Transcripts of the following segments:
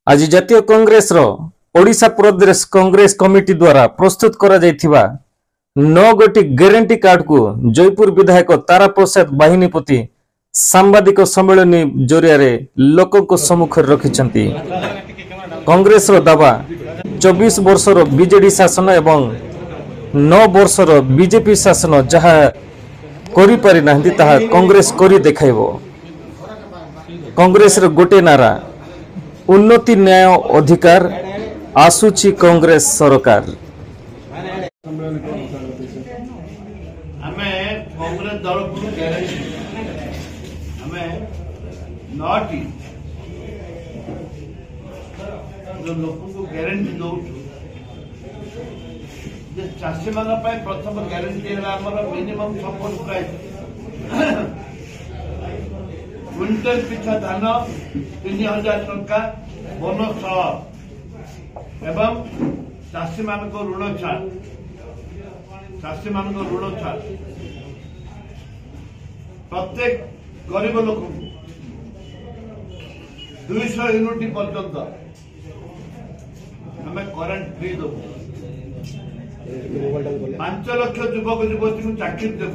आज जातीय कांग्रेस ओडिशा प्रदेश कांग्रेस कमिटी द्वारा प्रस्तुत करा जायथिबा 9 गोटी ग्यारंटी कार्ड को जयपुर विधायक तारा प्रसाद बाहिनीपति सांबादिक सम्मेलन जरिया लोक सम्मुख रखिछंती। कांग्रेस दावा 24 वर्षर बीजेडी शासन एवं 9 वर्षर बीजेपी शासन जहा करि पारि नाहंती ताहा कांग्रेस करि देखाइबो। कांग्रेस गोटे नारा उन्नति न्याय अधिकार आसुची कांग्रेस सरकार। कांग्रेस दल को नौटी जो लोक को ग्यारंटी दौ चाषी मान प्रथम guarantee minimum support price quintal पिछा धान 3000 टंका बोनस एवं चाषी मान ऋण छाड़ प्रत्येक गरीब लोक 200 यूनिट पर्यंत आम करेन्ट फ्री देव 5 लाख युवक युवती को चाकरी देव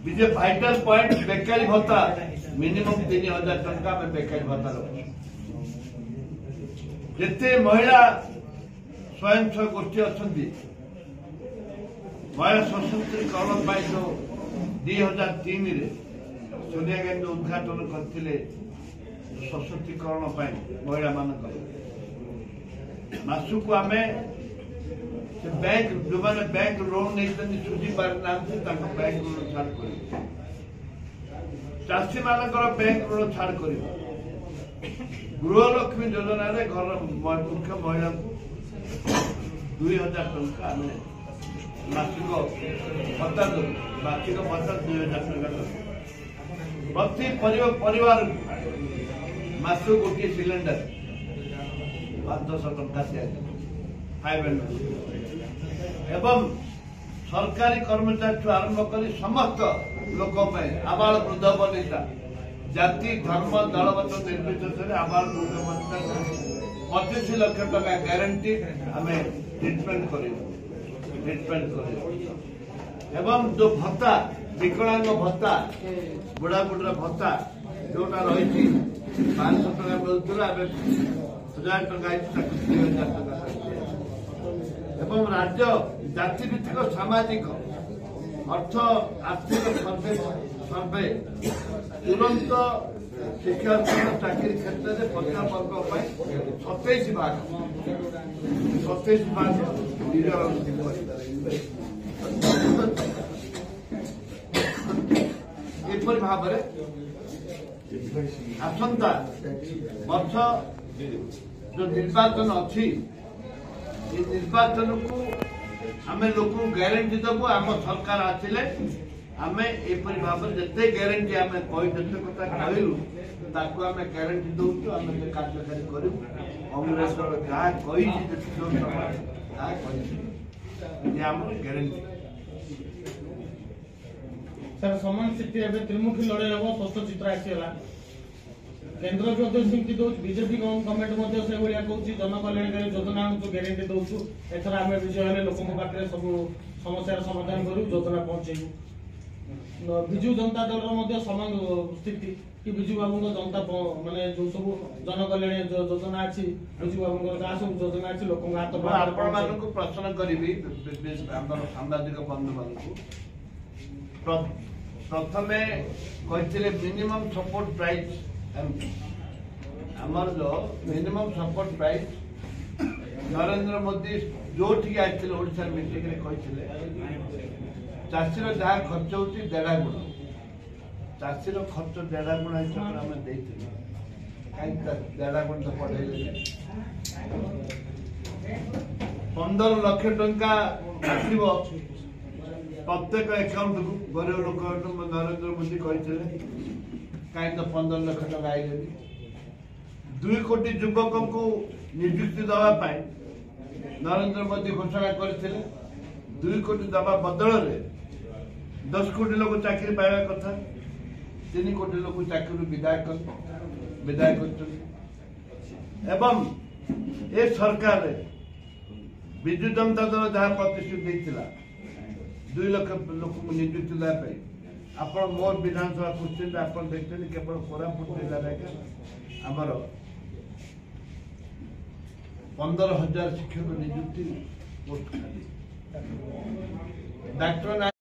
विजय भाइटाल पॉइंट बेकारी भत्ता मिनिमम 3000 टंका में बेकारी भत्ता जिते महिला स्वयं सहायक गोष्ठी अच्छा महिला सशक्तिकरण जो 2003 सोनिया गांधी उद्घाटन करते सशक्तिकरण महिला मान मासुक आम बैंक जो मैंने बैंक लोन नहीं सुझी पारि ना बैंक ऋण छाड़ कर चाषी मान बैंक ऋण छाड़ कर गृहलक्ष्मी योजना रे घर मुख्य महिला 2000 टंका आम मासिक भत्ता मासिक भत्ता 2000 टंका प्रति परिवार मास गोटे सिलेंडर 500 टंका दिया एवं सरकारी कर्मचारी आरंभ कर समस्त लोक आबाल वृद्ध बनिता जाति धर्म दलगत निर्विशेष आबाल वृद्ध बनिता 25 लाख टका ग्यारंटी आम ट्रिटमेंट कर एवं जो भत्ता विकलांग भत्ता बुढ़ा बुढ़ा भत्ता जोटा रही 500 टका मिलूला 1000 टका 3000 टका एवं राज्य जाति भित्तिक सामाजिक अर्थ आर्थिक सर्वे तुरंत शिक्षा चाकरी क्षेत्र में 50 वर्ग 27 भाग एपरी भाव आसंता वर्ष जो निर्वाचन अच्छी निर्वाचन को आम लोक ग्यारंटी देवु आम सरकार आसिले आम एपरी भाव जिते ग्यारंटी आम जिते कथा कहलु ताकू आम ग्यारंटी दौचु आम कार्यकारी करूँ कांग्रेस जहाँ आम ग्यारंटी सर समान स्थिति त्रिमुखी लड़ाई हम स्पष्ट चित्र आसीगला केन्द्र भी सेमती दौर बीजेपी गवर्नमेंट से कहूँ जनकल्याणकारी योजना जो ग्यारंटी दौचु एथर आम विजय हेल्ले लोक पाखे सब समस्या समाधान करूँ योजना पहुंचेबू विजु जनता दल समान स्थिति कि विजु बाबू जनता माने जो सब जनकल्याण योजना अच्छी विजु बाबू जहाँ सब योजना अच्छी लोक हाथ प्रश्न करी सांबादिक बंधु मान प्रथम कहते मिनिमम सपोर्ट प्राइस आमर जो minimum support price Narendra Modi जो आते ओडिशा मीटिंग कहते चाषीर जहाँ खर्च हो 1.5 गुण चाषीर खर्च 1.5 गुण हिसाब आम कहीं 1.5 गुण तो पढ़े 15 लाख टंका आसव प्रत्येक अकाउंट को गरीब लोक नरेंद्र मोदी कहते कहीं तो 15 लाख टका आइले 2 कोटी युवक को नियुक्ति दवाई नरेंद्र मोदी घोषणा करते 2 कोटी दवा बदल 10 कोटी लोग चाकरी पाइबा कथा 3 कोटी लोग चाकरी विदाय कर एवं ए सरकार विजु जनता दल जहाँ प्रतिश्रुति देता 2 लाख लोक नियुक्ति देवाई आप मोर विधानसभा क्वेश्चन आप देखते केवल कोरापुट जिले में आमर 15,000 शिक्षक नियुक्ति पोस्ट खाली डॉक्टर